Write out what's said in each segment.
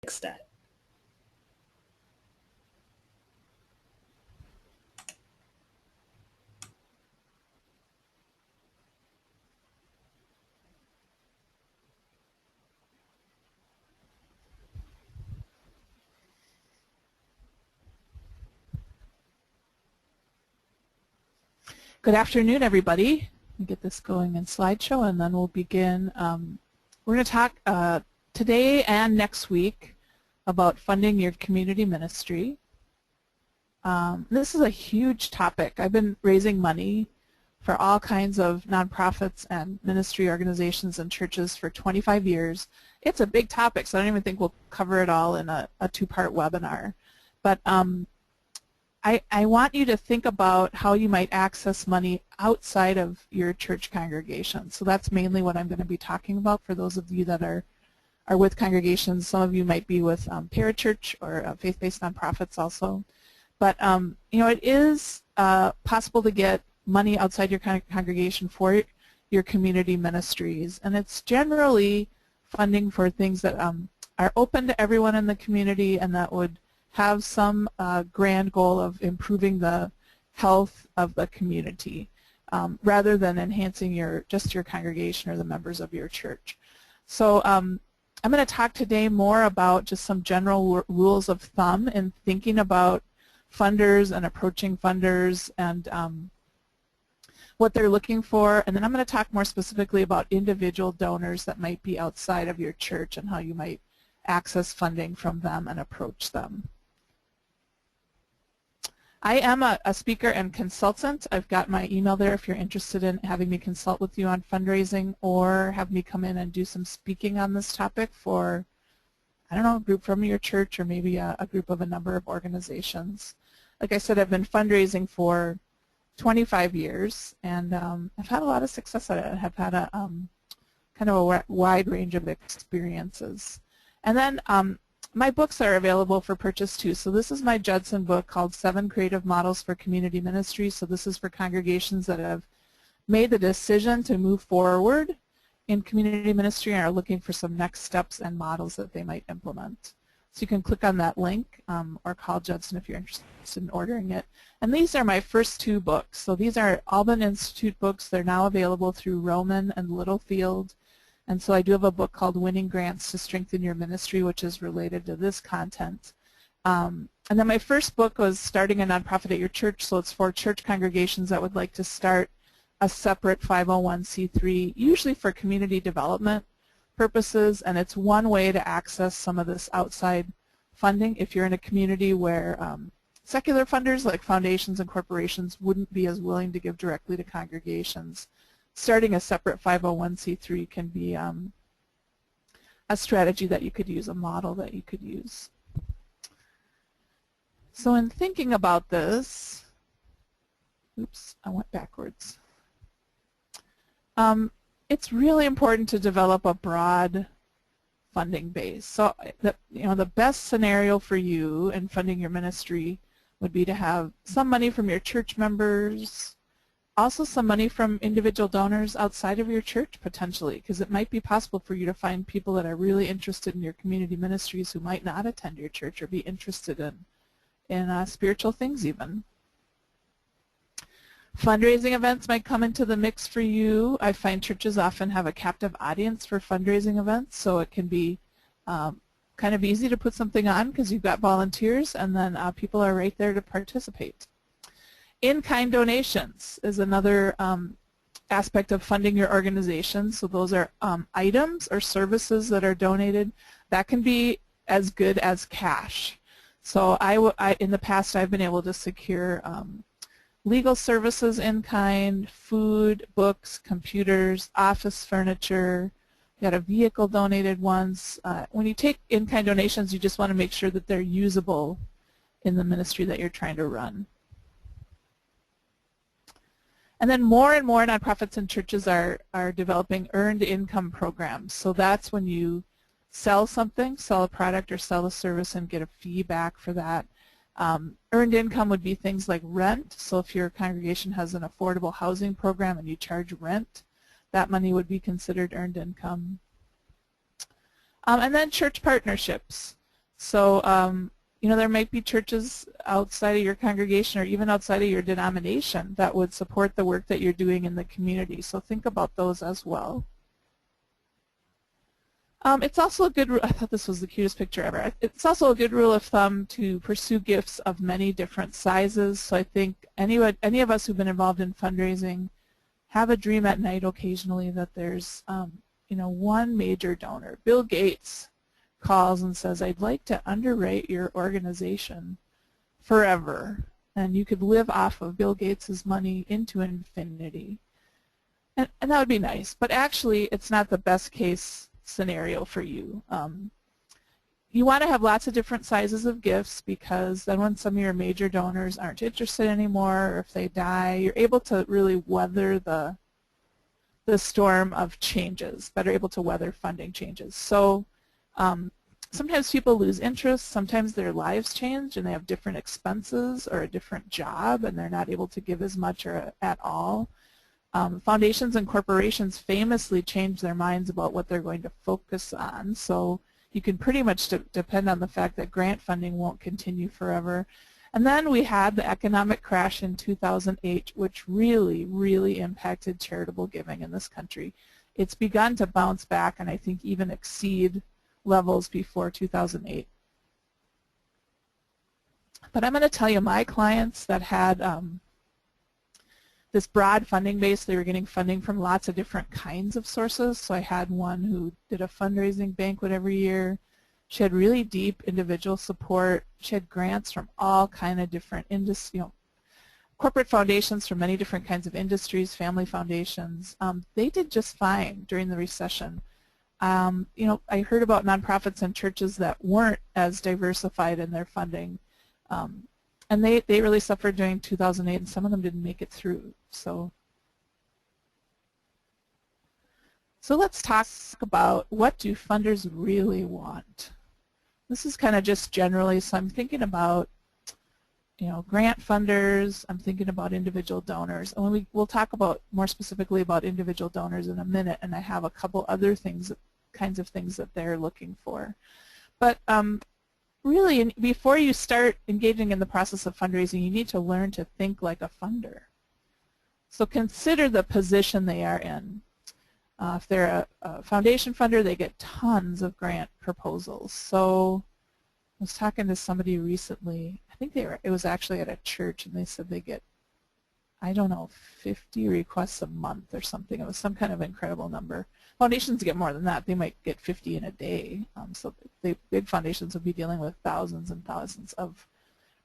that. Good afternoon, everybody. Let me get this going in slideshow, and then we'll begin. We're going to talk today and next week about funding your community ministry. This is a huge topic. I've been raising money for all kinds of nonprofits and ministry organizations and churches for 25 years. It's a big topic, so I don't even think we'll cover it all in a two-part webinar. But I want you to think about how you might access money outside of your church congregation. So that's mainly what I'm going to be talking about for those of you that are with congregations. Some of you might be with parachurch or faith-based nonprofits also. But you know, it is possible to get money outside your congregation for your community ministries, and it's generally funding for things that are open to everyone in the community and that would have some grand goal of improving the health of the community rather than enhancing just your congregation or the members of your church. So I'm going to talk today more about just some general rules of thumb in thinking about funders and approaching funders and what they're looking for, and then I'm going to talk more specifically about individual donors that might be outside of your church and how you might access funding from them and approach them. I am a speaker and consultant. I've got my email there if you're interested in having me consult with you on fundraising or have me come in and do some speaking on this topic for, I don't know, a group from your church or maybe a group of a number of organizations. Like I said, I've been fundraising for 25 years and I've had a lot of success at it. I've had a kind of a wide range of experiences. And then my books are available for purchase too. So this is my Judson book called 7 Creative Models for Community Ministry. So this is for congregations that have made the decision to move forward in community ministry and are looking for some next steps and models that they might implement. So you can click on that link or call Judson if you're interested in ordering it. And these are my first 2 books. So these are Alban Institute books. They're now available through Roman and Littlefield. And so I do have a book called Winning Grants to Strengthen Your Ministry, which is related to this content. And then my first book was Starting a Nonprofit at Your Church, so it's for church congregations that would like to start a separate 501c3, usually for community development purposes, and it's one way to access some of this outside funding if you're in a community where secular funders like foundations and corporations wouldn't be as willing to give directly to congregations. Starting a separate 501c3 can be a strategy that you could use, a model that you could use. So in thinking about this, oops, I went backwards. It's really important to develop a broad funding base. So the best scenario for you in funding your ministry would be to have some money from your church members, also some money from individual donors outside of your church potentially, because it might be possible for you to find people that are really interested in your community ministries who might not attend your church or be interested in spiritual things even. Fundraising events might come into the mix for you. I find churches often have a captive audience for fundraising events, so it can be kind of easy to put something on because you've got volunteers and then people are right there to participate. In-kind donations is another aspect of funding your organization. So those are items or services that are donated. That can be as good as cash. So in the past I've been able to secure legal services in kind, food, books, computers, office furniture. We got a vehicle donated once. When you take in-kind donations, you just want to make sure that they're usable in the ministry that you're trying to run. And then more and more nonprofits and churches are developing earned income programs. So that's when you sell something, sell a product or sell a service and get a fee back for that. Earned income would be things like rent. So if your congregation has an affordable housing program and you charge rent, that money would be considered earned income. And then church partnerships. So you know, there might be churches outside of your congregation or even outside of your denomination that would support the work that you're doing in the community. So think about those as well. It's also a good, I thought this was the cutest picture ever. It's also a good rule of thumb to pursue gifts of many different sizes. So I think any of us who've been involved in fundraising have a dream at night occasionally that there's you know, one major donor. Bill Gates calls and says, I'd like to underwrite your organization forever. And you could live off of Bill Gates' money into infinity. And that would be nice. But actually, it's not the best case scenario for you. You want to have lots of different sizes of gifts, because then when some of your major donors aren't interested anymore, or if they die, you're able to really weather the storm of changes, better able to weather funding changes. So sometimes people lose interest, sometimes their lives change and they have different expenses or a different job and they're not able to give as much or at all. Foundations and corporations famously change their minds about what they're going to focus on, so you can pretty much depend on the fact that grant funding won't continue forever. And then we had the economic crash in 2008, which really, really impacted charitable giving in this country. It's begun to bounce back and I think even exceed levels before 2008. But I'm going to tell you, my clients that had this broad funding base, they were getting funding from lots of different kinds of sources. So I had one who did a fundraising banquet every year. She had really deep individual support. She had grants from all kind of different industries, you know, corporate foundations from many different kinds of industries, family foundations. They did just fine during the recession. You know, I heard about nonprofits and churches that weren't as diversified in their funding. And they really suffered during 2008, and some of them didn't make it through. So let's talk about, what do funders really want? This is kind of just generally, so I'm thinking about, you know, grant funders, I'm thinking about individual donors. And we'll talk about more specifically about individual donors in a minute, and I have a couple other things, kinds of things that they're looking for. But really, before you start engaging in the process of fundraising, you need to learn to think like a funder. So consider the position they are in. If they're a foundation funder, they get tons of grant proposals. So I was talking to somebody recently, I think it was actually at a church, and they said they get, I don't know, 50 requests a month or something. It was some kind of incredible number. Foundations get more than that. They might get 50 in a day. So big foundations will be dealing with thousands and thousands of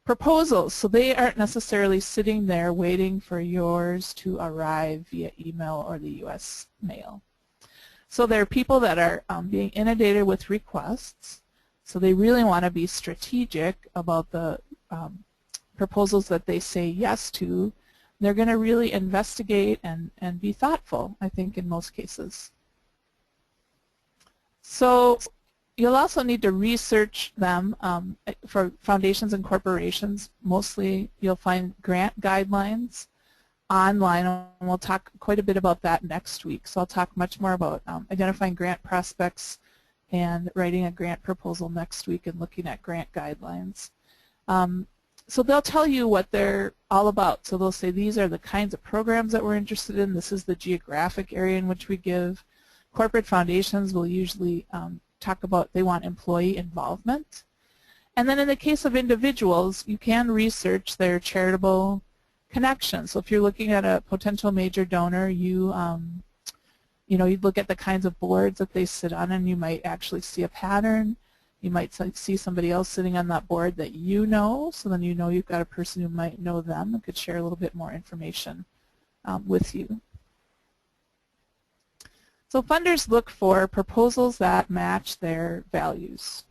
proposals. So they aren't necessarily sitting there waiting for yours to arrive via email or the U.S. mail. So there are people that are being inundated with requests. So they really want to be strategic about the proposals that they say yes to. They're going to really investigate and be thoughtful, I think, in most cases. So you'll also need to research them for foundations and corporations. Mostly you'll find grant guidelines online, and we'll talk quite a bit about that next week. So I'll talk much more about identifying grant prospects and writing a grant proposal next week and looking at grant guidelines. So they'll tell you what they're all about. So they'll say, these are the kinds of programs that we're interested in. This is the geographic area in which we give. Corporate foundations will usually talk about, they want employee involvement. And then in the case of individuals, you can research their charitable connections. So if you're looking at a potential major donor, you know, you'd look at the kinds of boards that they sit on, and you might actually see a pattern. You might see somebody else sitting on that board that you know, so then you know you've got a person who might know them and could share a little bit more information with you. So funders look for proposals that match their values.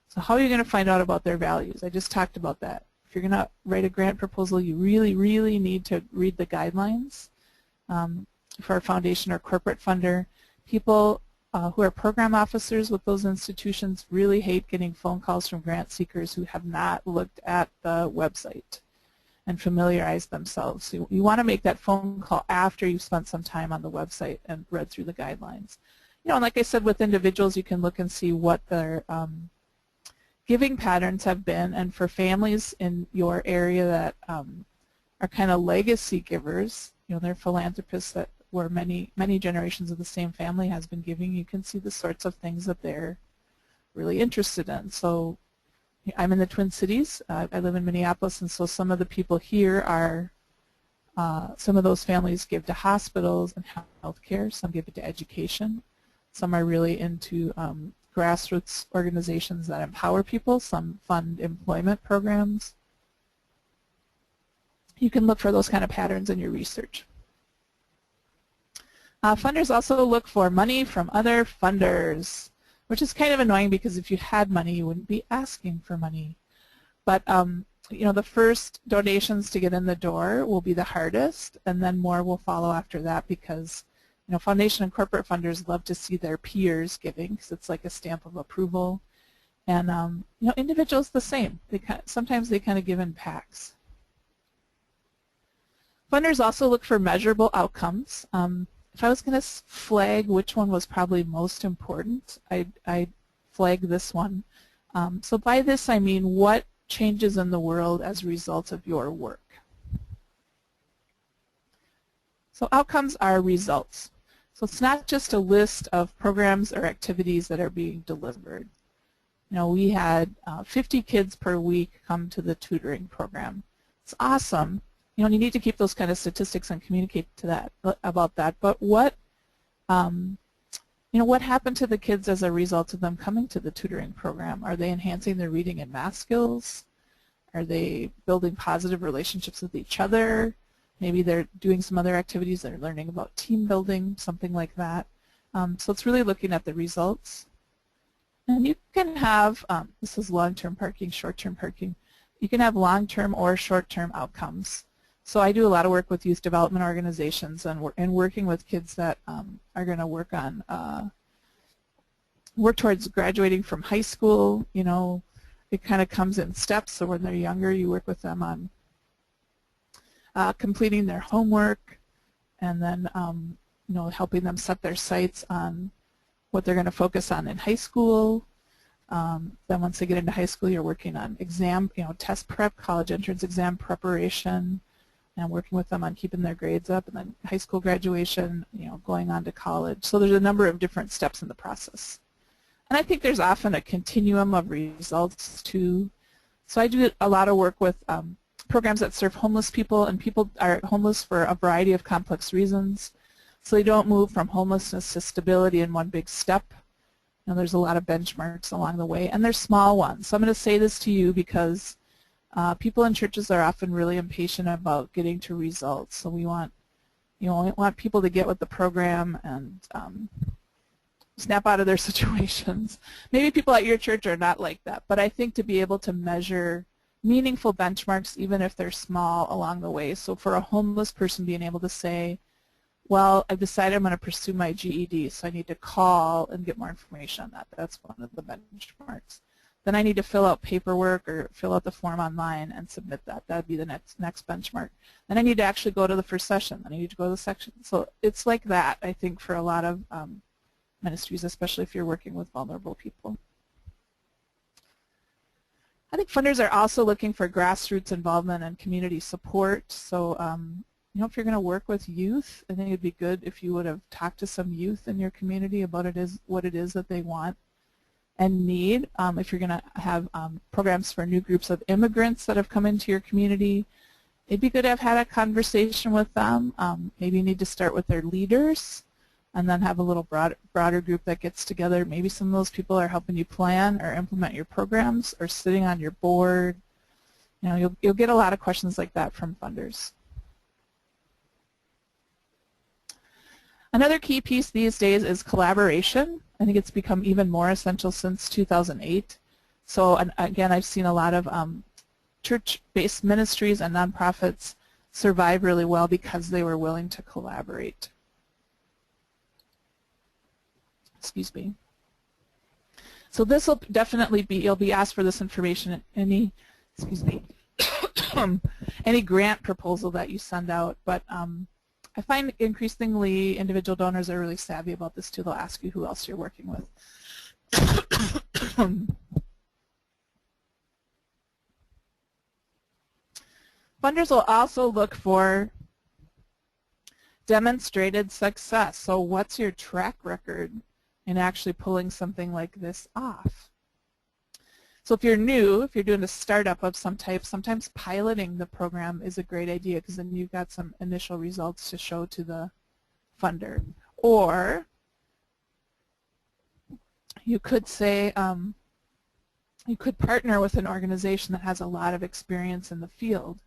So how are you going to find out about their values? I just talked about that. If you're going to write a grant proposal, you really, really need to read the guidelines. For a foundation or corporate funder, people who are program officers with those institutions really hate getting phone calls from grant seekers who have not looked at the website and familiarized themselves. So you want to make that phone call after you've spent some time on the website and read through the guidelines. You know, and like I said, with individuals, you can look and see what their giving patterns have been, and for families in your area that are kind of legacy givers, you know, they're philanthropists that where many generations of the same family has been giving, you can see the sorts of things that they're really interested in. So I'm in the Twin Cities. I live in Minneapolis, and so some of the people here are, some of those families give to hospitals and health care. Some give it to education. Some are really into grassroots organizations that empower people. Some fund employment programs. You can look for those kind of patterns in your research. Funders also look for money from other funders, which is kind of annoying because if you had money, you wouldn't be asking for money. But you know, the first donations to get in the door will be the hardest, and then more will follow after that because, you know, foundation and corporate funders love to see their peers giving because it's like a stamp of approval. And you know, individuals the same. Sometimes they kind of give in packs. Funders also look for measurable outcomes. If I was going to flag which one was probably most important, I'd flag this one. So by this I mean what changes in the world as a result of your work. So outcomes are results. So it's not just a list of programs or activities that are being delivered. You know, we had 50 kids per week come to the tutoring program. It's awesome. You know, you need to keep those kind of statistics and communicate to that about that. But what, you know, what happened to the kids as a result of them coming to the tutoring program? Are they enhancing their reading and math skills? Are they building positive relationships with each other? Maybe they're doing some other activities. They're learning about team building, something like that. So it's really looking at the results. And you can have, this is long-term parking, short-term parking. You can have long-term or short-term outcomes. So I do a lot of work with youth development organizations and working with kids that are going to work towards graduating from high school. You know, it kind of comes in steps. So when they're younger, you work with them on completing their homework, and then you know, helping them set their sights on what they're going to focus on in high school. Then once they get into high school, you're working on exam, you know, test prep, college entrance exam preparation, and working with them on keeping their grades up, and then high school graduation, you know, going on to college. So there's a number of different steps in the process. And I think there's often a continuum of results too. So I do a lot of work with programs that serve homeless people, and people are homeless for a variety of complex reasons. So they don't move from homelessness to stability in one big step. You know, there's a lot of benchmarks along the way, and they're small ones. So I'm going to say this to you because people in churches are often really impatient about getting to results. So we want, you know, we want people to get with the program and snap out of their situations. Maybe people at your church are not like that, but I think to be able to measure meaningful benchmarks, even if they're small, along the way. So for a homeless person, being able to say, well, I've decided I'm going to pursue my GED, so I need to call and get more information on that. That's one of the benchmarks. Then I need to fill out paperwork or fill out the form online and submit that. That would be the next benchmark. Then I need to actually go to the first session. Then I need to go to the section. So it's like that, I think, for a lot of ministries, especially if you're working with vulnerable people. I think funders are also looking for grassroots involvement and community support. So you know, if you're going to work with youth, I think it would be good if you would have talked to some youth in your community about what it is that they want and need. If you're going to have programs for new groups of immigrants that have come into your community, it'd be good to have had a conversation with them. Maybe you need to start with their leaders and then have a little broader group that gets together. Maybe some of those people are helping you plan or implement your programs or sitting on your board. You know, you'll get a lot of questions like that from funders. Another key piece these days is collaboration. I think it's become even more essential since 2008. So again, I've seen a lot of church-based ministries and nonprofits survive really well because they were willing to collaborate. Excuse me. So this will definitely be, you'll be asked for this information in any, excuse me, any grant proposal that you send out. But I find increasingly individual donors are really savvy about this too. They'll ask you who else you're working with. Funders will also look for demonstrated success. So what's your track record in actually pulling something like this off? So if you're new, if you're doing a startup of some type, sometimes piloting the program is a great idea because then you've got some initial results to show to the funder. Or you could say, you could partner with an organization that has a lot of experience in the field,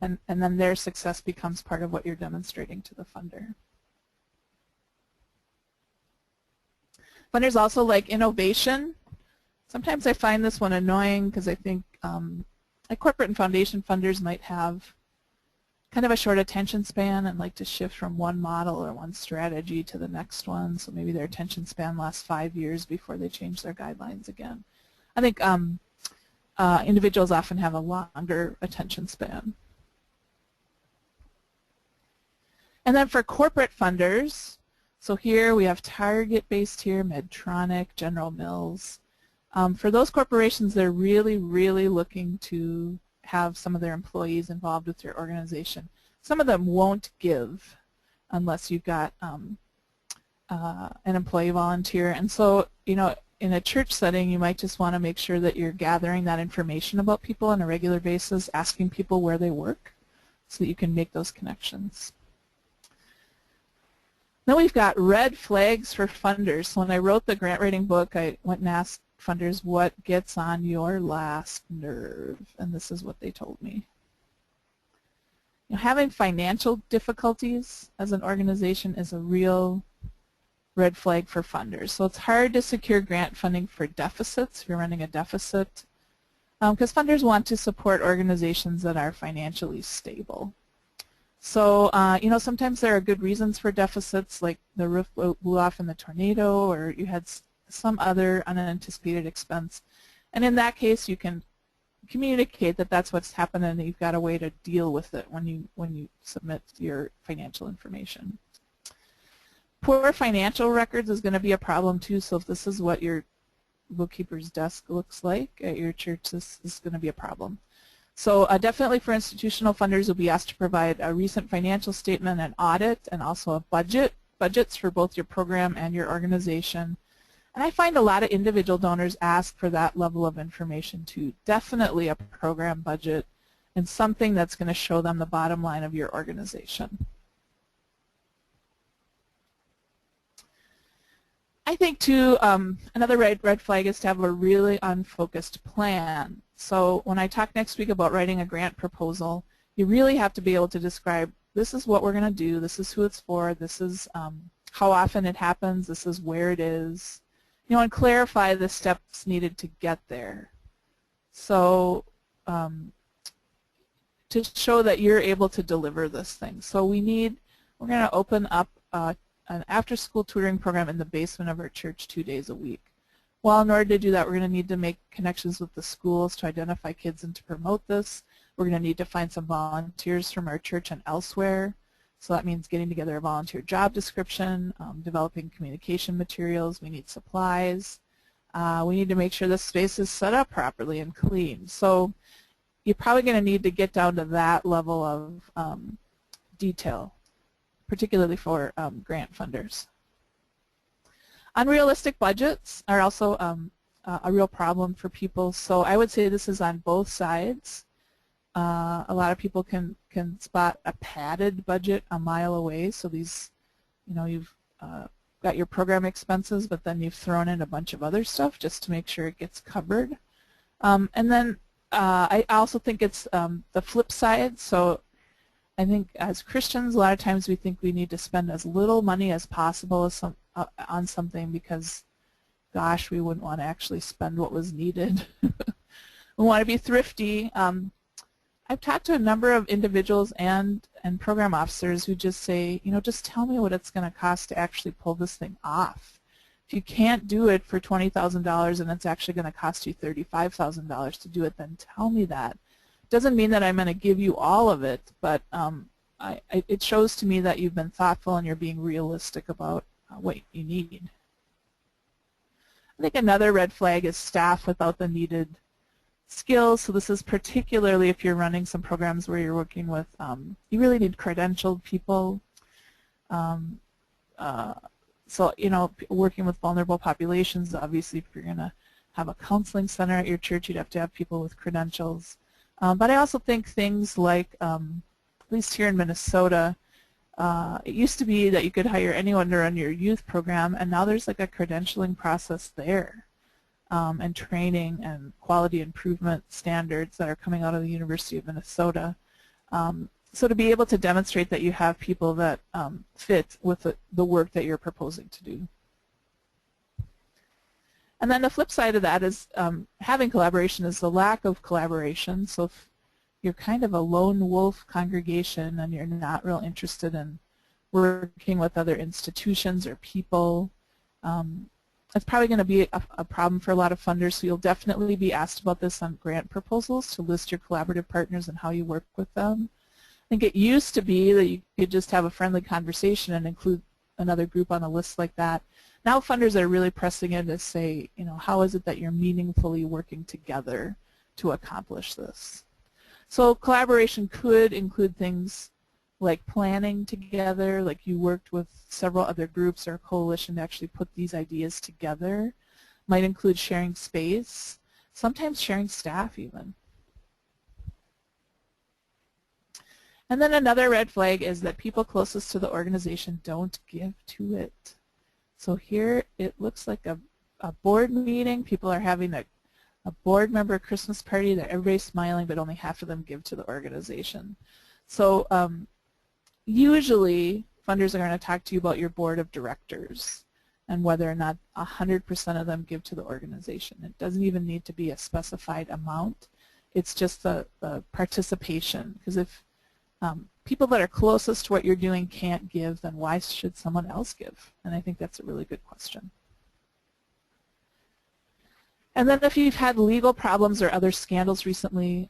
and then their success becomes part of what you're demonstrating to the funder. Funders also like innovation. Sometimes I find this one annoying because I think like corporate and foundation funders might have kind of a short attention span and like to shift from one model or one strategy to the next one. So maybe their attention span lasts 5 years before they change their guidelines again. I think individuals often have a longer attention span. And then for corporate funders, so here we have Target-based here, Medtronic, General Mills. For those corporations, they're really, really looking to have some of their employees involved with your organization. Some of them won't give unless you've got an employee volunteer. And so, you know, in a church setting, you might just want to make sure that you're gathering that information about people on a regular basis, asking people where they work so that you can make those connections. Then we've got red flags for funders. So when I wrote the grant writing book, I went and asked funders what gets on your last nerve, and this is what they told me. You know, having financial difficulties as an organization is a real red flag for funders. So it's hard to secure grant funding for deficits if you're running a deficit, because funders want to support organizations that are financially stable. So, you know, sometimes there are good reasons for deficits, like the roof blew off in the tornado, or you had some other unanticipated expense. And in that case, you can communicate that that's what's happened and you've got a way to deal with it when you submit your financial information. Poor financial records is going to be a problem too, so if this is what your bookkeeper's desk looks like at your church, this is going to be a problem. So definitely for institutional funders, you'll be asked to provide a recent financial statement, an audit, and also a budgets for both your program and your organization. And I find a lot of individual donors ask for that level of information too. Definitely a program budget and something that's going to show them the bottom line of your organization. I think too, another red flag is to have a really unfocused plan. So when I talk next week about writing a grant proposal, you really have to be able to describe, this is what we're going to do, this is who it's for, this is how often it happens, this is where it is, you know, and clarify the steps needed to get there. So to show that you're able to deliver this thing. So we're going to open up an after-school tutoring program in the basement of our church 2 days a week. Well, in order to do that, we're going to need to make connections with the schools to identify kids and to promote this. We're going to need to find some volunteers from our church and elsewhere. So that means getting together a volunteer job description, developing communication materials. We need supplies. We need to make sure the space is set up properly and clean. So you're probably going to need to get down to that level of detail, particularly for grant funders. Unrealistic budgets are also a real problem for people. So I would say this is on both sides. A lot of people can spot a padded budget a mile away. So these, you know, you've got your program expenses, but then you've thrown in a bunch of other stuff just to make sure it gets covered. And then I also think it's the flip side. So I think as Christians, a lot of times we think we need to spend as little money as possible on something because, gosh, we wouldn't want to actually spend what was needed. We want to be thrifty. I've talked to a number of individuals and program officers who just say, you know, just tell me what it's going to cost to actually pull this thing off. If you can't do it for $20,000 and it's actually going to cost you $35,000 to do it, then tell me that. Doesn't mean that I'm going to give you all of it, but it shows to me that you've been thoughtful and you're being realistic about what you need. I think another red flag is staff without the needed skills. So this is particularly if you're running some programs where you're working with, you really need credentialed people. So, you know, working with vulnerable populations, obviously if you're going to have a counseling center at your church, you'd have to have people with credentials. But I also think things like, at least here in Minnesota, it used to be that you could hire anyone to run your youth program, and now there's like a credentialing process there, and training and quality improvement standards that are coming out of the University of Minnesota. So to be able to demonstrate that you have people that fit with the work that you're proposing to do. And then the flip side of that is having collaboration is the lack of collaboration. So if you're kind of a lone wolf congregation and you're not real interested in working with other institutions or people, it's probably going to be a problem for a lot of funders. So you'll definitely be asked about this on grant proposals, to list your collaborative partners and how you work with them. I think it used to be that you could just have a friendly conversation and include another group on a list like that. Now funders are really pressing in to say, you know, how is it that you're meaningfully working together to accomplish this? So collaboration could include things like planning together, like you worked with several other groups or a coalition to actually put these ideas together. Might include sharing space, sometimes sharing staff even. And then another red flag is that people closest to the organization don't give to it. So here it looks like a board meeting. People are having a board member Christmas party that everybody's smiling, but only half of them give to the organization. So usually funders are going to talk to you about your board of directors and whether or not 100% of them give to the organization. It doesn't even need to be a specified amount. It's just the participation. Because if people that are closest to what you're doing can't give, then why should someone else give? And I think that's a really good question. And then if you've had legal problems or other scandals recently,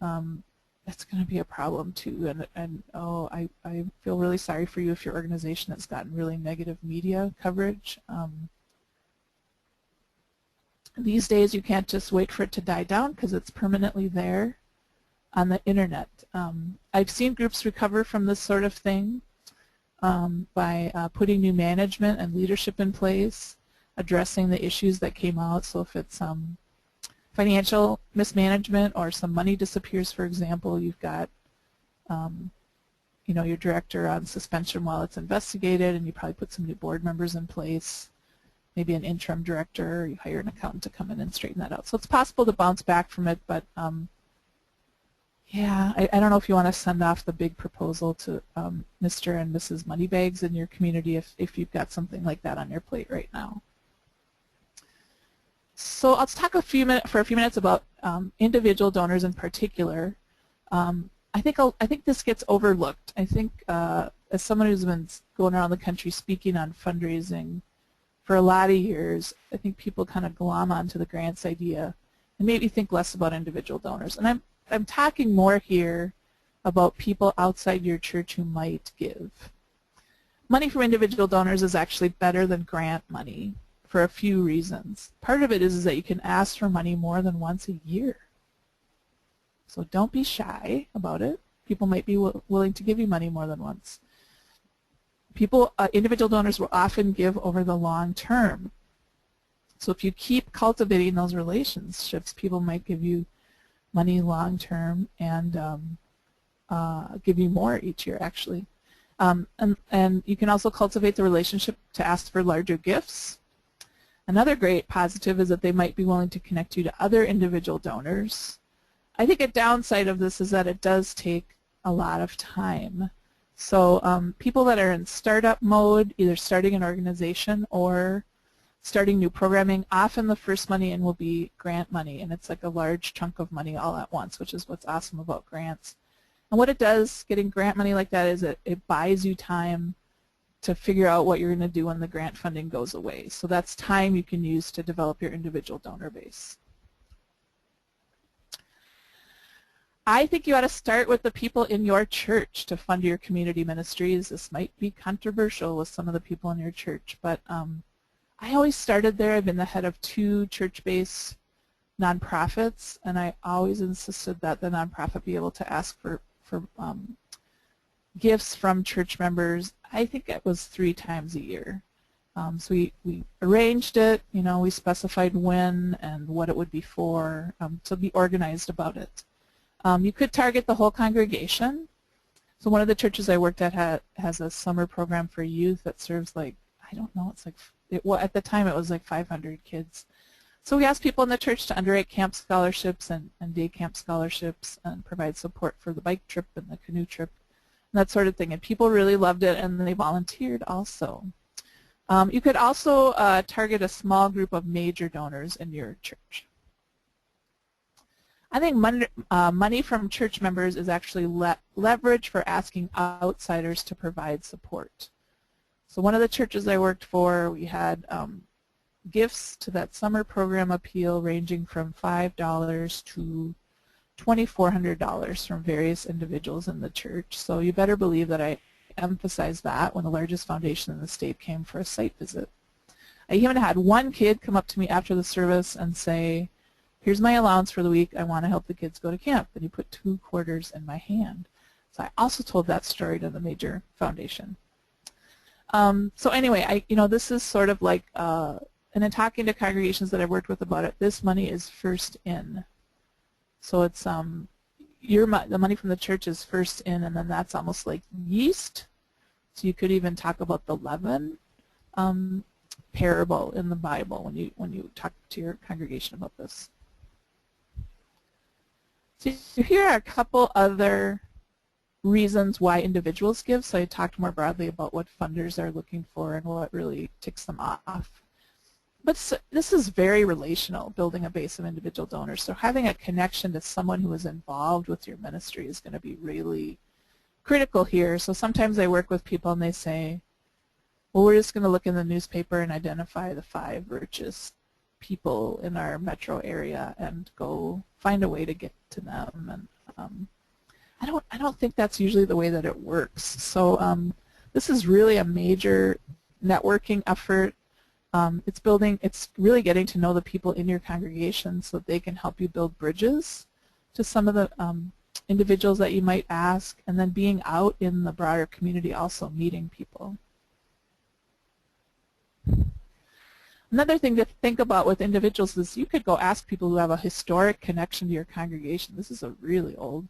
that's going to be a problem too. And oh, I feel really sorry for you if your organization has gotten really negative media coverage. These days you can't just wait for it to die down because it's permanently there on the internet. I've seen groups recover from this sort of thing by putting new management and leadership in place, addressing the issues that came out. So if it's financial mismanagement or some money disappears, for example, you've got you know, your director on suspension while it's investigated, and you probably put some new board members in place, maybe an interim director, or you hire an accountant to come in and straighten that out. So it's possible to bounce back from it, but yeah, I don't know if you want to send off the big proposal to Mr. and Mrs. Moneybags in your community if you've got something like that on your plate right now. So I'll talk for a few minutes about individual donors in particular. I think this gets overlooked. I think as someone who's been going around the country speaking on fundraising for a lot of years, I think people kind of glom onto the grants idea and maybe think less about individual donors. And I'm talking more here about people outside your church who might give. Money from individual donors is actually better than grant money for a few reasons. Part of it is that you can ask for money more than once a year. So don't be shy about it. People might be willing to give you money more than once. Individual donors will often give over the long term. So if you keep cultivating those relationships, people might give you money long term and give you more each year actually. And you can also cultivate the relationship to ask for larger gifts. Another great positive is that they might be willing to connect you to other individual donors. I think a downside of this is that it does take a lot of time. So people that are in startup mode, either starting an organization or starting new programming, often the first money in will be grant money, and it's like a large chunk of money all at once, which is what's awesome about grants. And what it does, getting grant money like that, is it buys you time to figure out what you're going to do when the grant funding goes away. So that's time you can use to develop your individual donor base. I think you ought to start with the people in your church to fund your community ministries. This might be controversial with some of the people in your church, but I always started there. I've been the head of 2 church-based nonprofits, and I always insisted that the nonprofit be able to ask for gifts from church members. I think it was 3 times a year. So we arranged it, you know, we specified when and what it would be for, to be organized about it. You could target the whole congregation. So one of the churches I worked at has a summer program for youth that serves like, I don't know, it's like, at the time it was like 500 kids. So we asked people in the church to underwrite camp scholarships and day camp scholarships and provide support for the bike trip and the canoe trip and that sort of thing. And people really loved it, and they volunteered also. You could also target a small group of major donors in your church. I think money from church members is actually leverage for asking outsiders to provide support. So one of the churches I worked for, we had gifts to that summer program appeal ranging from $5 to $2,400 from various individuals in the church. So you better believe that I emphasized that when the largest foundation in the state came for a site visit. I even had one kid come up to me after the service and say, here's my allowance for the week, I want to help the kids go to camp. And he put 2 quarters in my hand. So I also told that story to the major foundation. So anyway, this is sort of like, and in talking to congregations that I've worked with about it, this money is first in. So it's the money from the church is first in, and then that's almost like yeast. So you could even talk about the leaven parable in the Bible when you talk to your congregation about this. So here are a couple other reasons why individuals give. So I talked more broadly about what funders are looking for and what really ticks them off. But this is very relational, building a base of individual donors. So having a connection to someone who is involved with your ministry is going to be really critical here. So sometimes I work with people and they say, well, we're just going to look in the newspaper and identify the 5 richest people in our metro area and go find a way to get to them. And I don't think that's usually the way that it works. So this is really a major networking effort. It's really getting to know the people in your congregation so that they can help you build bridges to some of the individuals that you might ask, and then being out in the broader community also meeting people. Another thing to think about with individuals is you could go ask people who have a historic connection to your congregation. This is a really old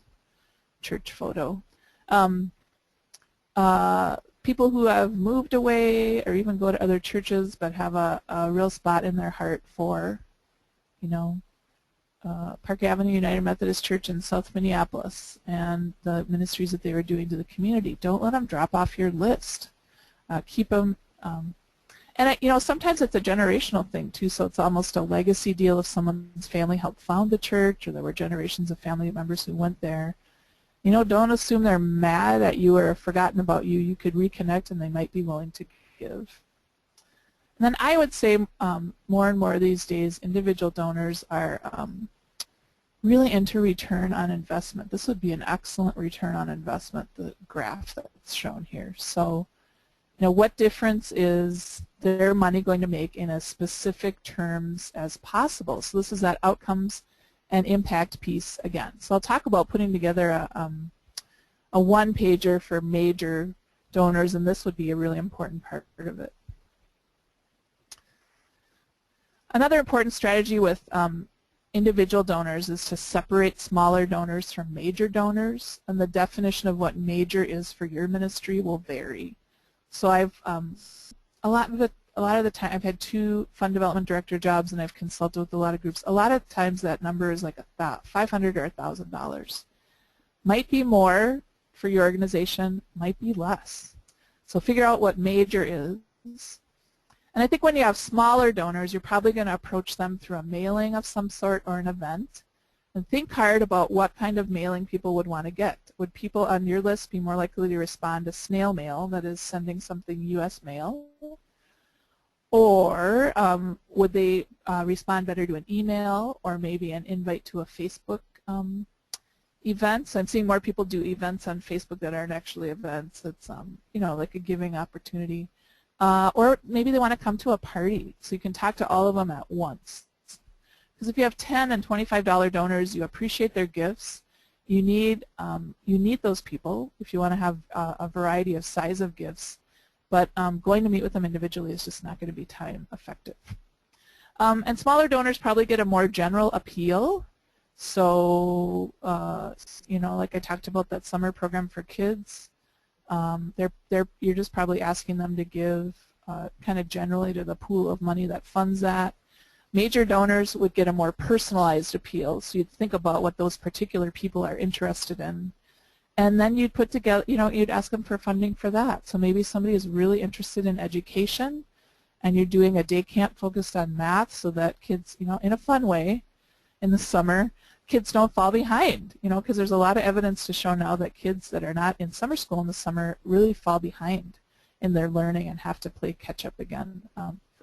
church photo. People who have moved away or even go to other churches but have a real spot in their heart for, Park Avenue United Methodist Church in South Minneapolis and the ministries that they were doing to the community. Don't let them drop off your list. Keep them. And sometimes it's a generational thing too, so it's almost a legacy deal if someone's family helped found the church or there were generations of family members who went there. Don't assume they're mad at you or have forgotten about you. You could reconnect and they might be willing to give. And then I would say more and more these days individual donors are really into return on investment. This would be an excellent return on investment, the graph that's shown here. So what difference is their money going to make in as specific terms as possible? So this is that outcomes and impact piece again. So I'll talk about putting together a one-pager for major donors, and this would be a really important part of it. Another important strategy with individual donors is to separate smaller donors from major donors, and the definition of what major is for your ministry will vary. So I've a lot of the time I've had 2 fund development director jobs, and I've consulted with a lot of groups. A lot of times that number is like about $500 or $1,000. Might be more for your organization, might be less. So figure out what major is. And I think when you have smaller donors, you're probably going to approach them through a mailing of some sort or an event. And think hard about what kind of mailing people would want to get. Would people on your list be more likely to respond to snail mail, that is sending something U.S. mail? Or would they respond better to an email or maybe an invite to a Facebook event? So I'm seeing more people do events on Facebook that aren't actually events. It's like a giving opportunity. Or maybe they want to come to a party, so you can talk to all of them at once. Because if you have $10 and $25 donors, you appreciate their gifts. You need those people if you want to have a variety of size of gifts. But going to meet with them individually is just not going to be time effective. And smaller donors probably get a more general appeal. So, like I talked about that summer program for kids, you're just probably asking them to give kind of generally to the pool of money that funds that. Major donors would get a more personalized appeal, so you'd think about what those particular people are interested in. And then you'd put together, you'd ask them for funding for that. So maybe somebody is really interested in education, and you're doing a day camp focused on math so that kids, in a fun way, in the summer, kids don't fall behind, because there's a lot of evidence to show now that kids that are not in summer school in the summer really fall behind in their learning and have to play catch up again.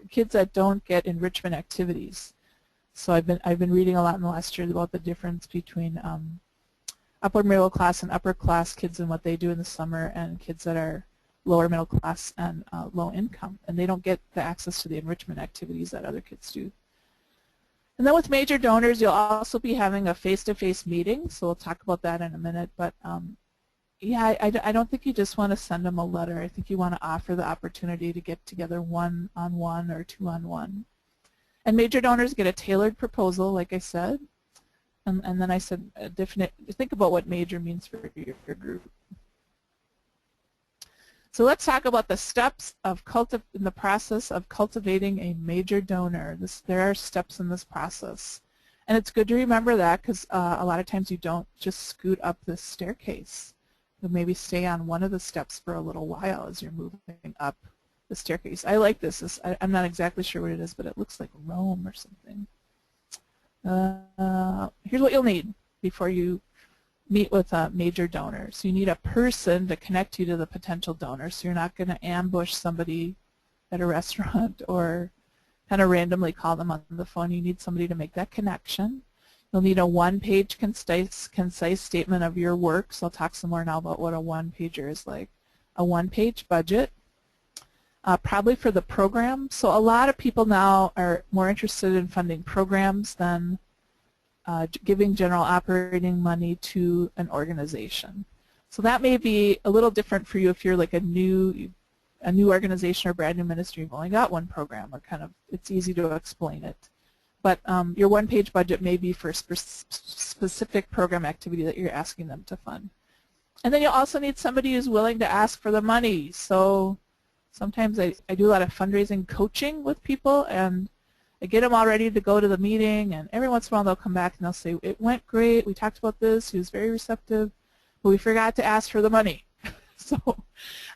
Kids that don't get enrichment activities. So I've been reading a lot in the last year about the difference between upper middle class and upper class kids and what they do in the summer, and kids that are lower middle class and low income, and they don't get the access to the enrichment activities that other kids do. And then with major donors, you'll also be having a face-to-face meeting, so we'll talk about that in a minute. But yeah, I don't think you just want to send them a letter. I think you want to offer the opportunity to get together one-on-one or two-on-one. And major donors get a tailored proposal, like I said. And then I said, think about what major means for your group. So let's talk about the steps of in the process of cultivating a major donor. There are steps in this process. And it's good to remember that, because a lot of times you don't just scoot up this staircase. You'll maybe stay on one of the steps for a little while as you're moving up the staircase. I like this. I'm not exactly sure what it is, but it looks like Rome or something. Here's what you'll need before you meet with a major donor. So you need a person to connect you to the potential donor. So you're not going to ambush somebody at a restaurant or kind of randomly call them on the phone. You need somebody to make that connection. You'll need a one-page concise statement of your work. So I'll talk some more now about what a one-pager is like. A one-page budget, probably for the program. So a lot of people now are more interested in funding programs than giving general operating money to an organization. So that may be a little different for you if you're like a new organization or brand new ministry. You've only got one program, or kind of it's easy to explain it. But your one-page budget may be for a specific program activity that you're asking them to fund. And then you'll also need somebody who's willing to ask for the money. So sometimes I do a lot of fundraising coaching with people, and I get them all ready to go to the meeting, and every once in a while they'll come back and they'll say, it went great, we talked about this, he was very receptive, but we forgot to ask for the money. So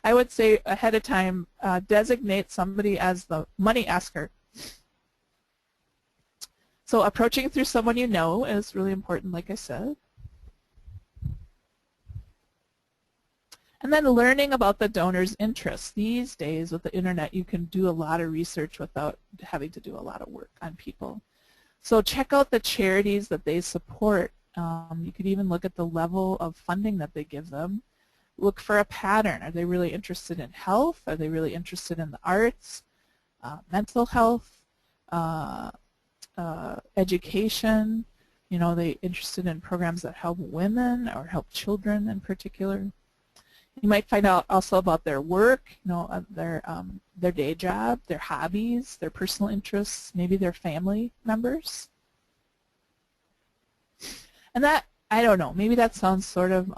I would say ahead of time, designate somebody as the money asker. So approaching through someone you know is really important, like I said. And then learning about the donor's interests. These days with the internet, you can do a lot of research without having to do a lot of work on people. So check out the charities that they support. You could even look at the level of funding that they give them. Look for a pattern. Are they really interested in health? Are they really interested in the arts, mental health, education? Are they interested in programs that help women or help children in particular? You might find out also about their work, their day job, their hobbies, their personal interests, maybe their family members. And that, I don't know, maybe that sounds sort of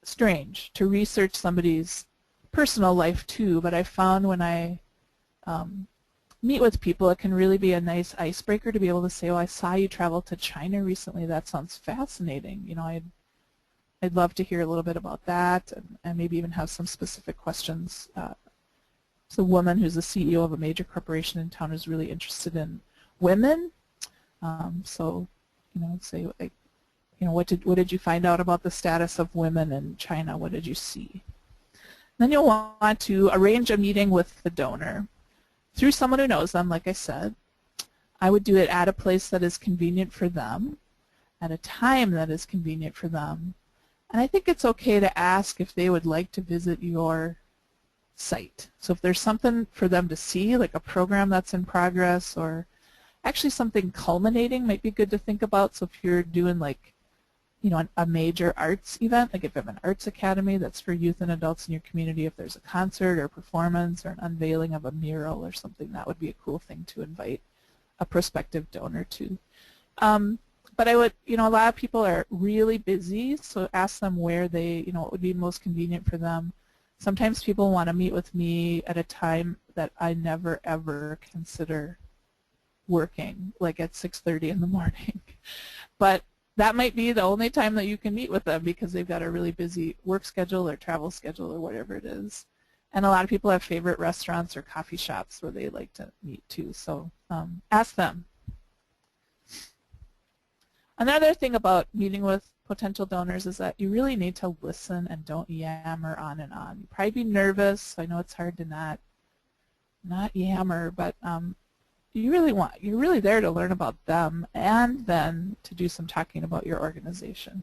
strange to research somebody's personal life too, but I found when I meet with people, it can really be a nice icebreaker to be able to say, oh, I saw you travel to China recently. That sounds fascinating. I'd love to hear a little bit about that, and maybe even have some specific questions. So a woman who's the CEO of a major corporation in town is really interested in women. Say, like, what did you find out about the status of women in China? What did you see? Then you'll want to arrange a meeting with the donor through someone who knows them, like I said. I would do it at a place that is convenient for them, at a time that is convenient for them. And I think it's okay to ask if they would like to visit your site. So if there's something for them to see, like a program that's in progress, or Actually, something culminating might be good to think about. So if you're doing like, you know, a major arts event, like if you have an arts academy that's for youth and adults in your community, if there's a concert or performance or an unveiling of a mural or something, that would be a cool thing to invite a prospective donor to. But I would, you know, a lot of people are really busy, so ask them where they, you know, what would be most convenient for them. Sometimes people want to meet with me at a time that I never ever consider working, like at 6:30 in the morning. But that might be the only time that you can meet with them because they've got a really busy work schedule or travel schedule or whatever it is. And a lot of people have favorite restaurants or coffee shops where they like to meet too, so ask them. Another thing about meeting with potential donors is that you really need to listen and don't yammer on and on. You'd probably be nervous. I know it's hard to not yammer, but you're really there to learn about them and then to do some talking about your organization.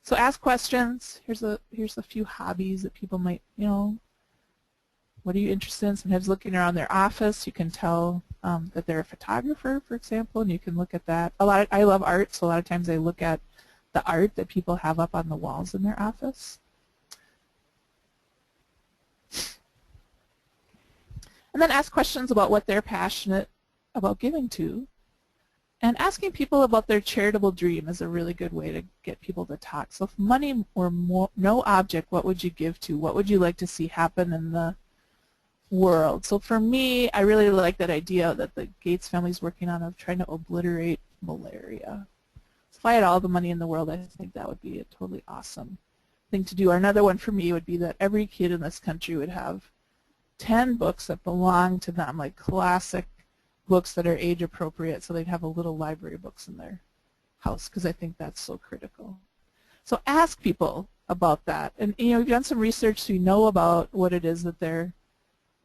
So ask questions. Here's a few hobbies that people might, you know, what are you interested in? Sometimes looking around their office, you can tell that they're a photographer, for example, and you can look at that. I love art, so a lot of times I look at the art that people have up on the walls in their office. And then ask questions about what they're passionate about giving to. And asking people about their charitable dream is a really good way to get people to talk. So if money were no object, what would you give to? What would you like to see happen in the world? So for me, I really like that idea that the Gates family is working on of trying to obliterate malaria. So if I had all the money in the world, I think that would be a totally awesome thing to do. Or another one for me would be that every kid in this country would have 10 books that belong to them, like classic books that are age appropriate, so they'd have a little library of books in their house, because I think that's so critical. So ask people about that. And you know, we've done some research so you know about what it is that they're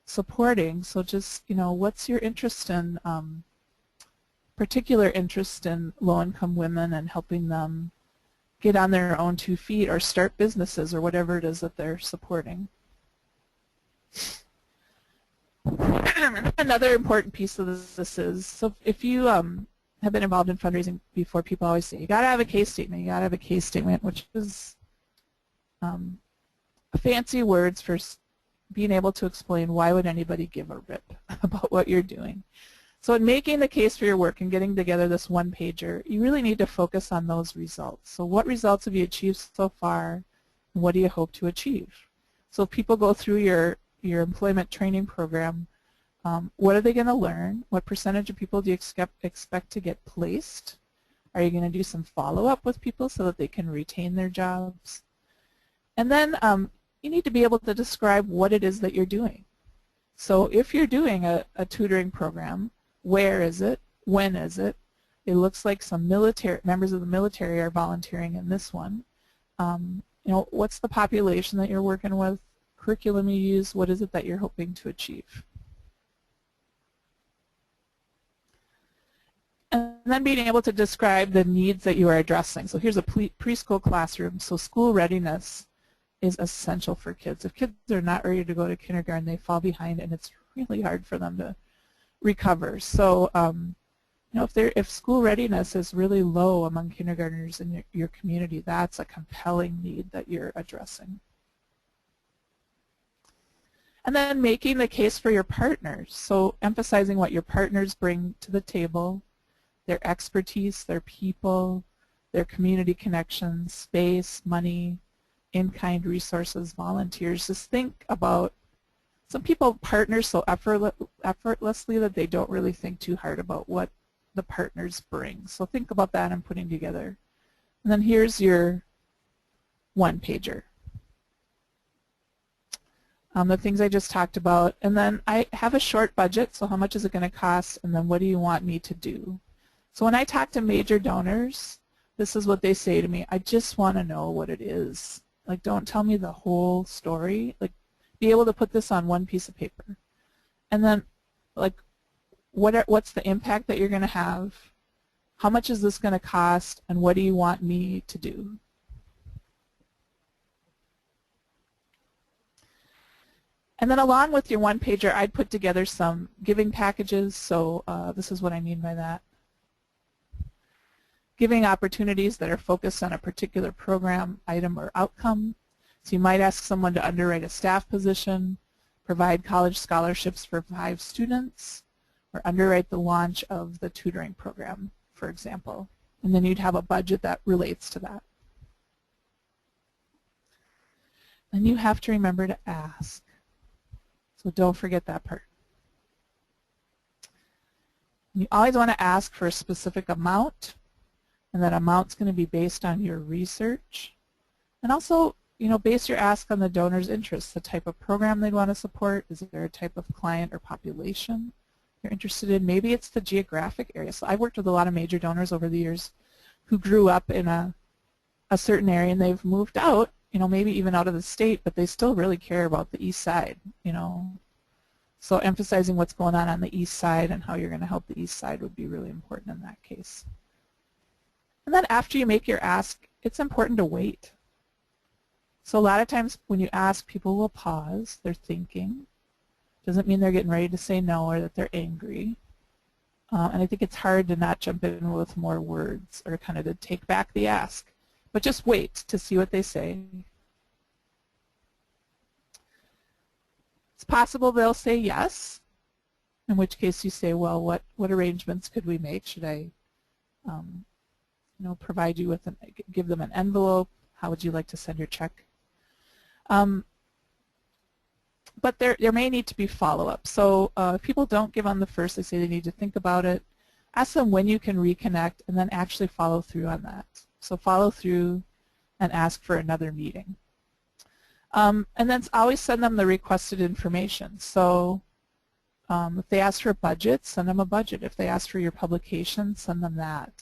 supporting. So just, you know, what's your interest in, particular interest in low-income women and helping them get on their own 2 feet or start businesses or whatever it is that they're supporting. Another important piece of this is, so if you have been involved in fundraising before, people always say, you got to have a case statement, you got to have a case statement, which is fancy words for being able to explain why would anybody give a rip about what you're doing. So in making the case for your work and getting together this one-pager, you really need to focus on those results. So what results have you achieved so far, and what do you hope to achieve? So if people go through your employment training program, what are they going to learn? What percentage of people do you expect to get placed? Are you going to do some follow-up with people so that they can retain their jobs? And then you need to be able to describe what it is that you're doing. So if you're doing a tutoring program, where is it? When is it? It looks like some members of the military are volunteering in this one. You know, what's the population that you're working with? Curriculum you use? What is it that you're hoping to achieve? And then being able to describe the needs that you are addressing. So here's a preschool classroom. So school readiness is essential for kids. If kids are not ready to go to kindergarten, they fall behind, and it's really hard for them to recover. So you know, if school readiness is really low among kindergartners in your community, that's a compelling need that you're addressing. And then making the case for your partners. So emphasizing what your partners bring to the table, their expertise, their people, their community connections, space, money, in-kind resources, volunteers. Just think about, some people partner so effortlessly that they don't really think too hard about what the partners bring. So think about that and putting together. And then here's your one-pager. The things I just talked about. And then I have a short budget, so how much is it going to cost, and then what do you want me to do? So when I talk to major donors, this is what they say to me: I just want to know what it is. Like, don't tell me the whole story. Like, be able to put this on one piece of paper. And then, like, what's the impact that you're going to have? How much is this going to cost, and what do you want me to do? And then along with your one-pager, I'd put together some giving packages. So this is what I mean by that. Giving opportunities that are focused on a particular program, item, or outcome. So you might ask someone to underwrite a staff position, provide college scholarships for 5 students, or underwrite the launch of the tutoring program, for example. And then you'd have a budget that relates to that. And you have to remember to ask. So don't forget that part. You always want to ask for a specific amount, and that amount's going to be based on your research. And also, base your ask on the donor's interests, the type of program they'd want to support. Is there a type of client or population you're interested in? Maybe it's the geographic area. So I've worked with a lot of major donors over the years who grew up in a certain area, and they've moved out, maybe even out of the state, but they still really care about the east side, So emphasizing what's going on the east side and how you're going to help the east side would be really important in that case. And then after you make your ask, it's important to wait. So a lot of times when you ask, people will pause, they're thinking. Doesn't mean they're getting ready to say no or that they're angry. And I think it's hard to not jump in with more words or kind of to take back the ask. But just wait to see what they say. It's possible they'll say yes, in which case you say, well, what arrangements could we make? Should I provide you with give them an envelope? How would you like to send your check? But there may need to be follow-up. So if people don't give on the first, they say they need to think about it. Ask them when you can reconnect, and then actually follow through on that. So follow through and ask for another meeting. And then always send them the requested information. So if they ask for a budget, send them a budget. If they ask for your publication, send them that.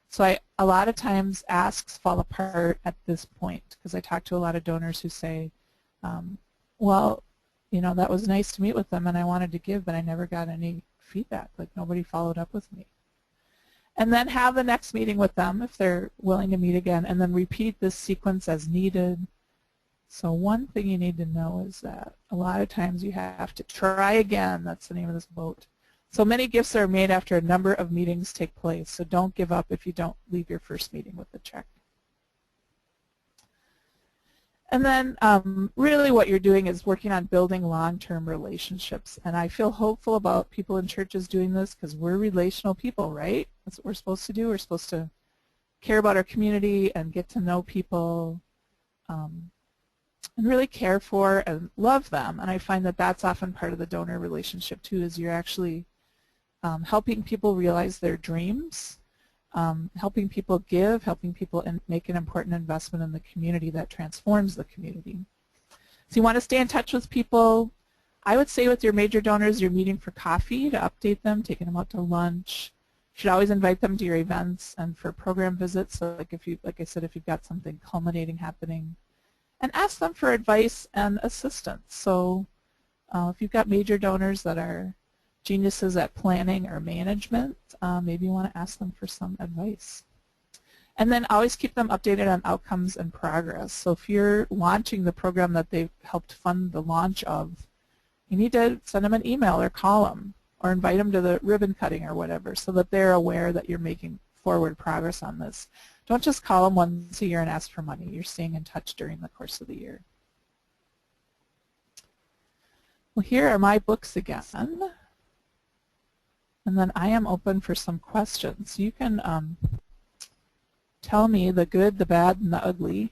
So a lot of times asks fall apart at this point, because I talk to a lot of donors who say, well, that was nice to meet with them and I wanted to give, but I never got any feedback. Like nobody followed up with me. And then have the next meeting with them if they're willing to meet again, and then repeat this sequence as needed. So one thing you need to know is that a lot of times you have to try again. That's the name of this boat. So many gifts are made after a number of meetings take place, so don't give up if you don't leave your first meeting with the check. And then really what you're doing is working on building long-term relationships. And I feel hopeful about people in churches doing this because we're relational people, right? That's what we're supposed to do. We're supposed to care about our community and get to know people and really care for and love them. And I find that that's often part of the donor relationship too, is you're actually helping people realize their dreams, helping people give, helping people make an important investment in the community that transforms the community. So you want to stay in touch with people. I would say with your major donors, you're meeting for coffee to update them, taking them out to lunch. You should always invite them to your events and for program visits. So like I said, if you've got something culminating happening, and ask them for advice and assistance. So if you've got major donors that are geniuses at planning or management, maybe you want to ask them for some advice. And then always keep them updated on outcomes and progress. So if you're launching the program that they've helped fund the launch of, you need to send them an email or call them or invite them to the ribbon cutting or whatever so that they're aware that you're making forward progress on this. Don't just call them once a year and ask for money. You're staying in touch during the course of the year. Well, here are my books again. And then I am open for some questions. You can tell me the good, the bad, and the ugly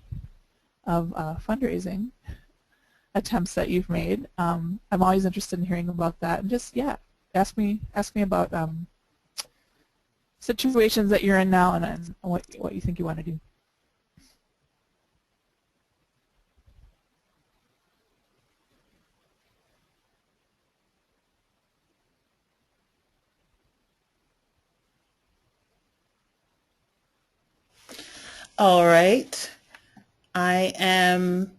of fundraising attempts that you've made. I'm always interested in hearing about that. And just, yeah, ask me about situations that you're in now and what you think you want to do. All right. I am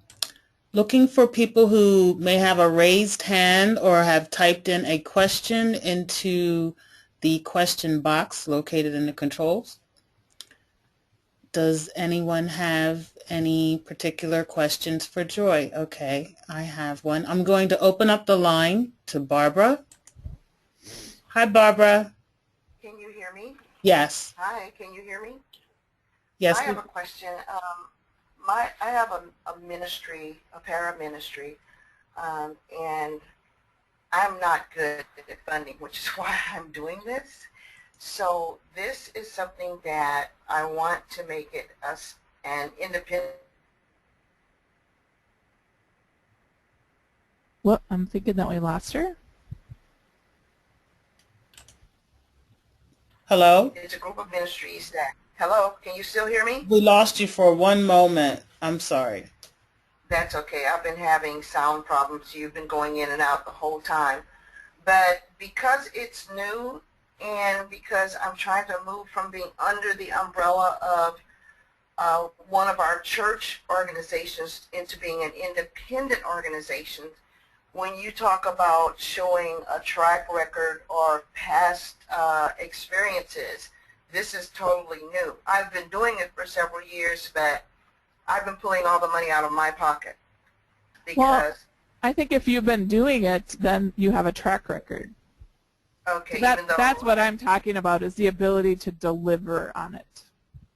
looking for people who may have a raised hand or have typed in a question into the question box located in the controls. Does anyone have any particular questions for Joy? Okay, I have one. I'm going to open up the line to Barbara. Hi, Barbara. Can you hear me? Yes. Hi, can you hear me? Yes. I have a question. I have a ministry, a para-ministry, and I'm not good at funding, which is why I'm doing this. So this is something that I want to make it an independent. Well, I'm thinking that we lost her. Hello? It's a group of ministries that, hello, can you still hear me? We lost you for one moment. I'm sorry. That's okay. I've been having sound problems. You've been going in and out the whole time. But because it's new and because I'm trying to move from being under the umbrella of one of our church organizations into being an independent organization, when you talk about showing a track record or past experiences, this is totally new. I've been doing it for several years, but I've been pulling all the money out of my pocket because. Well, I think if you've been doing it, then you have a track record. Okay, That's what I'm talking about, is the ability to deliver on it.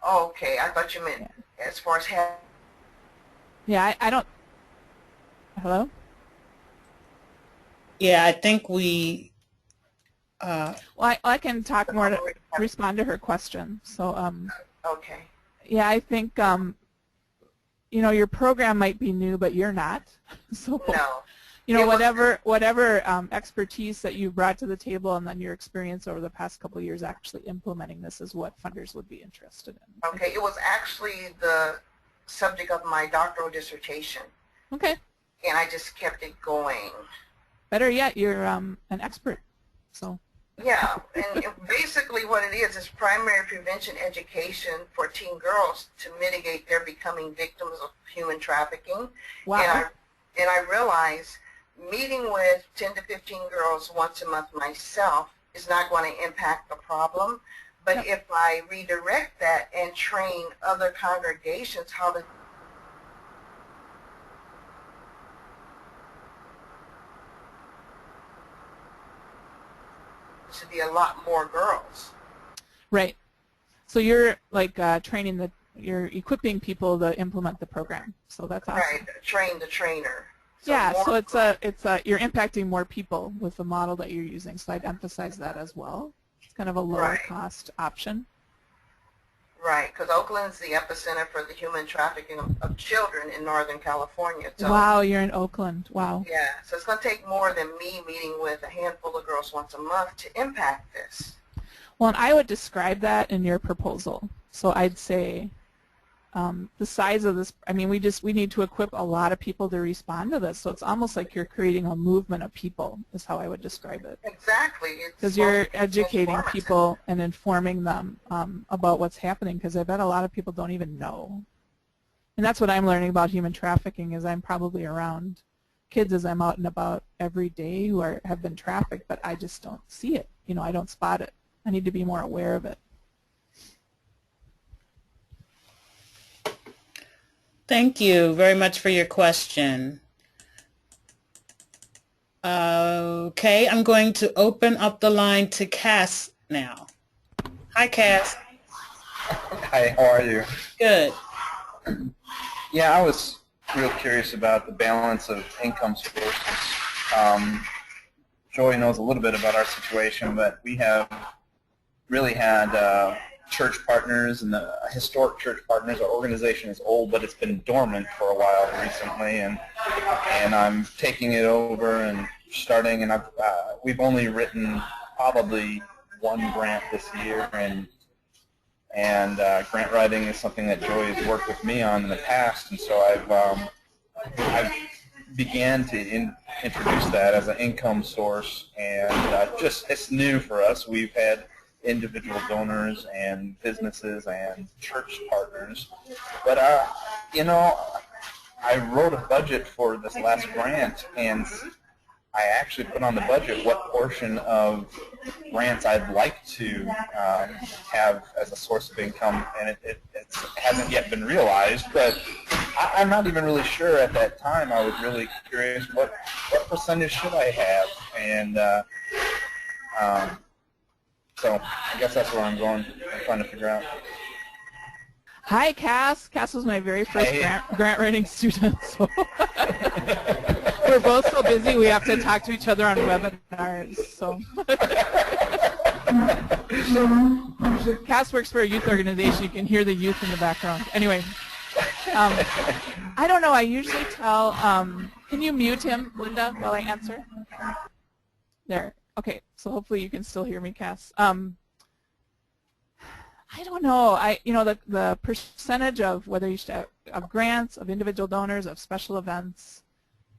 Oh, okay, I thought you meant as far as Yeah, I don't. Hello? Yeah, I think we. Well, I can talk more to respond to her question. So, okay. yeah, I think you know, your program might be new, but you're not. So, No. you know, whatever expertise that you brought to the table, and then your experience over the past couple of years actually implementing this, is what funders would be interested in. Okay, it was actually the subject of my doctoral dissertation. Okay. And I just kept it going. Better yet, you're an expert. So. Yeah, and basically what it is primary prevention education for teen girls to mitigate their becoming victims of human trafficking. Wow. And I realize meeting with 10 to 15 girls once a month myself is not going to impact the problem. But if I redirect that and train other congregations how to be a lot more girls. Right. So you're like you're equipping people to implement the program. So that's awesome. Right, train the trainer. So yeah, so you're impacting more people with the model that you're using. So I'd emphasize that as well. It's kind of a lower cost option. Right, because Oakland's the epicenter for the human trafficking of children in Northern California. So, wow, you're in Oakland. Wow. Yeah, so it's going to take more than me meeting with a handful of girls once a month to impact this. Well, and I would describe that in your proposal. So I'd say the size of this, I mean, we need to equip a lot of people to respond to this. So it's almost like you're creating a movement of people, is how I would describe it. Exactly. Because you're educating people and informing them about what's happening, because I bet a lot of people don't even know. And that's what I'm learning about human trafficking, is I'm probably around kids as I'm out and about every day who have been trafficked, but I just don't see it. You know, I don't spot it. I need to be more aware of it. Thank you very much for your question. Okay, I'm going to open up the line to Cass now. Hi, Cass. Hi, how are you? Good. Yeah, I was real curious about the balance of income sources. Joy knows a little bit about our situation, but we have really had church partners and historic church partners. Our organization is old, but it's been dormant for a while recently, and I'm taking it over and starting, and we've only written probably one grant this year, and grant writing is something that Joy has worked with me on in the past, and so I've began to introduce that as an income source, and it's new for us. We've had individual donors and businesses and church partners, but you know, I wrote a budget for this last grant, and I actually put on the budget what portion of grants I'd like to have as a source of income, and it hasn't yet been realized, but I'm not even really sure at that time. I was really curious what percentage should I have, and so I guess that's where I'm going. I'm trying to figure out. Hi, Cass. Cass was my very first grant writing student. So we're both so busy we have to talk to each other on webinars. So Cass works for a youth organization. You can hear the youth in the background. Anyway, I don't know. I usually tell. Can you mute him, Linda, while I answer? There. Okay. So hopefully you can still hear me, Cass. I don't know. The percentage of whether you should have grants, of individual donors, of special events.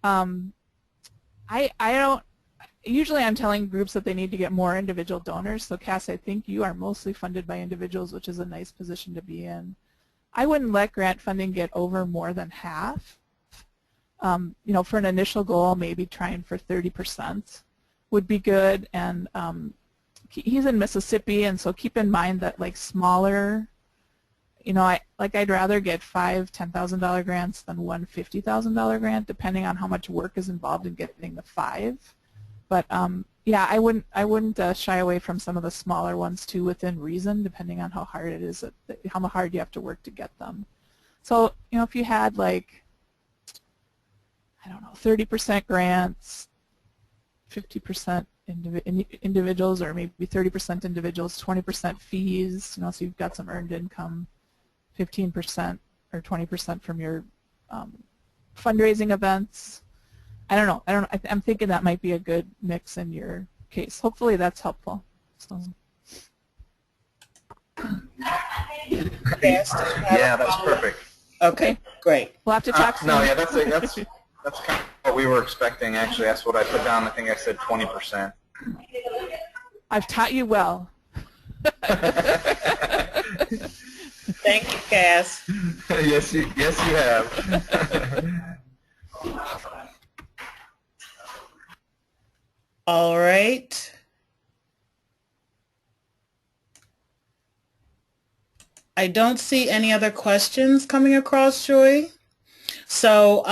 I don't. Usually, I'm telling groups that they need to get more individual donors. So, Cass, I think you are mostly funded by individuals, which is a nice position to be in. I wouldn't let grant funding get over more than half. For an initial goal, maybe trying for 30% would be good. And he's in Mississippi, and so keep in mind that like smaller, I'd rather get $5,000, $10,000 grants than one $50,000 grant, depending on how much work is involved in getting the 5. But yeah, I wouldn't shy away from some of the smaller ones too, within reason, depending on how hard it is, how hard you have to work to get them. So if you had like, I don't know, 30% grants, 50% individuals, or maybe 30% individuals, 20% fees, so you've got some earned income, 15% or 20% from your fundraising events. I don't know. I'm thinking that might be a good mix in your case. Hopefully that's helpful. So. Yes, Yeah, that's perfect. Okay, great. We'll have to talk soon. No, yeah, that's kind of what we were expecting, actually. That's what I put down. I think I said 20%. I've taught you well. Thank you, Cass. Yes, you have. All right. I don't see any other questions coming across, Joy. So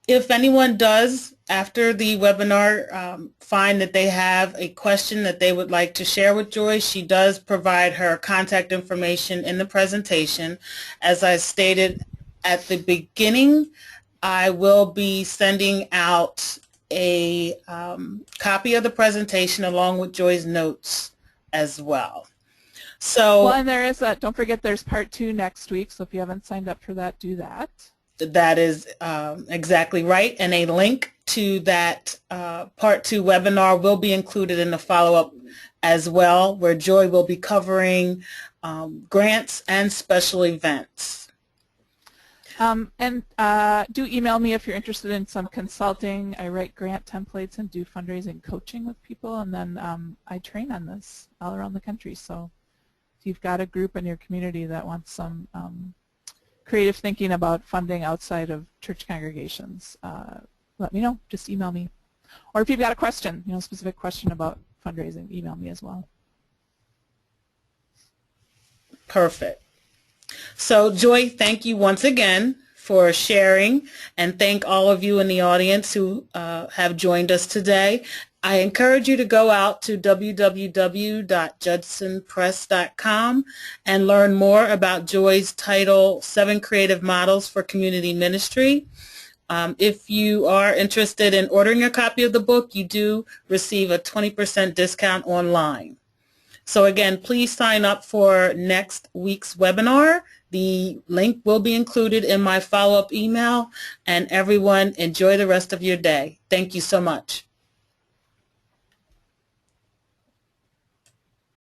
if anyone does, after the webinar, find that they have a question that they would like to share with Joy, she does provide her contact information in the presentation. As I stated at the beginning, I will be sending out a copy of the presentation along with Joy's notes as well. So, well, and there is that. Don't forget, there's part 2 next week. So if you haven't signed up for that, do that. That is exactly right, and a link to that part 2 webinar will be included in the follow-up as well, where Joy will be covering grants and special events. And do email me if you're interested in some consulting. I write grant templates and do fundraising coaching with people, and then I train on this all around the country. So if you've got a group in your community that wants some creative thinking about funding outside of church congregations, let me know. Just email me. Or if you've got a question, specific question about fundraising, email me as well. Perfect. So, Joy, thank you once again for sharing, and thank all of you in the audience who have joined us today. I encourage you to go out to www.judsonpress.com and learn more about Joy's title, 7 Creative Models for Community Ministry. If you are interested in ordering a copy of the book, you do receive a 20% discount online. So again, please sign up for next week's webinar. The link will be included in my follow-up email, and everyone enjoy the rest of your day. Thank you so much.